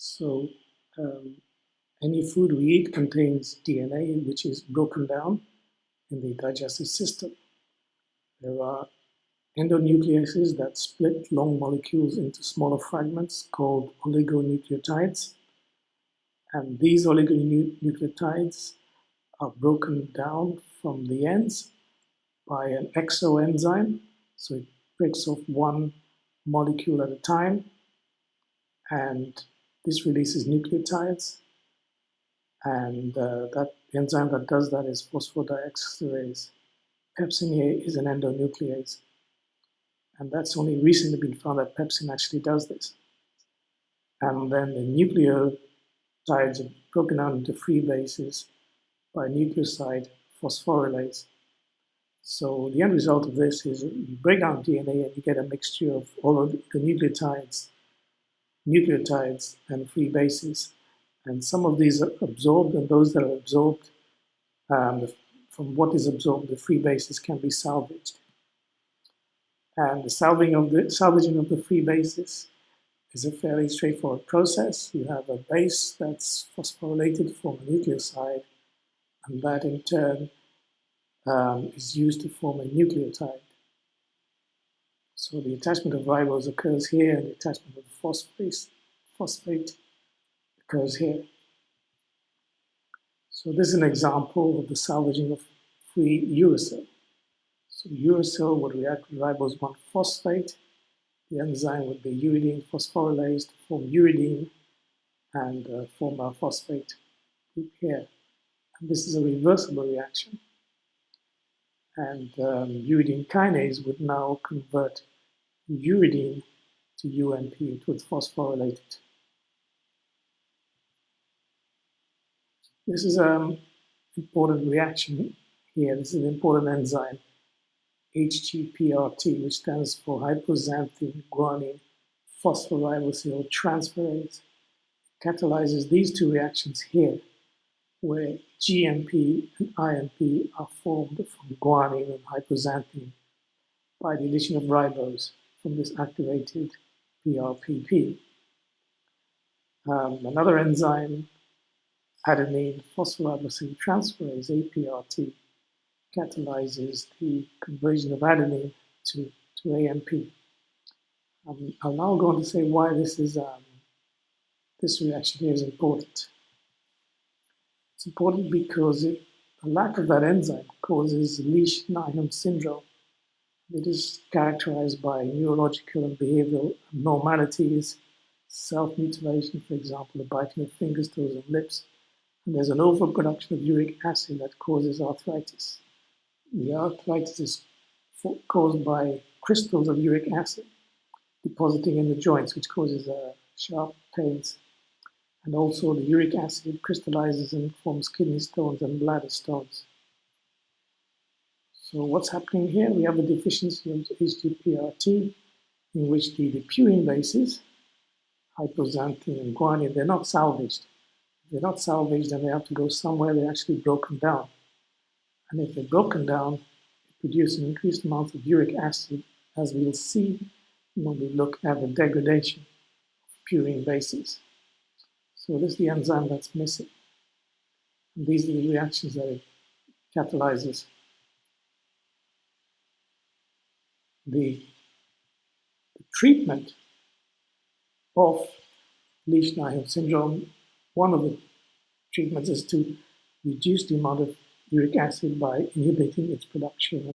So any food we eat contains DNA, which is broken down in the digestive system. There are endonucleases that split long molecules into smaller fragments called oligonucleotides. And these oligonucleotides are broken down from the ends by an exoenzyme. So it breaks off one molecule at a time, and this releases nucleotides. And that enzyme that does that is phosphodiesterase. Pepsin here is an endonuclease. And that's only recently been found that pepsin actually does this. And then the nucleotides are broken down into free bases by nucleoside phosphorylase. So the end result of this is you break down DNA and you get a mixture of all of the nucleotides and free bases. And some of these are absorbed, and those that are absorbed, from what is absorbed, the free bases can be salvaged. And the salvaging of the free bases is a fairly straightforward process. You have a base that's phosphorylated from a nucleoside, and that in turn is used to form a nucleotide. So the attachment of ribose occurs here, and the attachment of the phosphate occurs here. So this is an example of the salvaging of free uracil. So uracil would react with ribose 1-phosphate. The enzyme would be uridine phosphorylase to form uridine and form our phosphate group here. And this is a reversible reaction. And uridine kinase would now convert uridine to UNP. It would phosphorylate it. This is an important reaction here. This is an important enzyme, HGPRT, which stands for hypoxanthine guanine phosphoribosyltransferase. Transferase. Catalyzes these two reactions here, where GMP and IMP are formed from guanine and hypoxanthine by the addition of ribose from this activated PRPP. Another enzyme, adenine phosphoribosyltransferase, APRT, catalyzes the conversion of adenine to AMP. I'll now go on to say why this reaction here is important. It's important because the lack of that enzyme causes Lesch-Nyhan Syndrome. It is characterized by neurological and behavioral abnormalities, self-mutilation, for example, the biting of fingers, toes, and lips. And there's an overproduction of uric acid that causes arthritis. The arthritis is caused by crystals of uric acid depositing in the joints, which causes sharp pains. And also the uric acid crystallizes and forms kidney stones and bladder stones. So what's happening here? We have a deficiency of HGPRT in which the purine bases, hypoxanthine and guanine, they're not salvaged. If they're not salvaged, then they have to go somewhere they're actually broken down. And if they're broken down, they produce an increased amount of uric acid, as we'll see when we look at the degradation of purine bases. So this is the enzyme that's missing. And these are the reactions that it catalyzes. The treatment of Lesch-Nyhan syndrome, one of the treatments is to reduce the amount of uric acid by inhibiting its production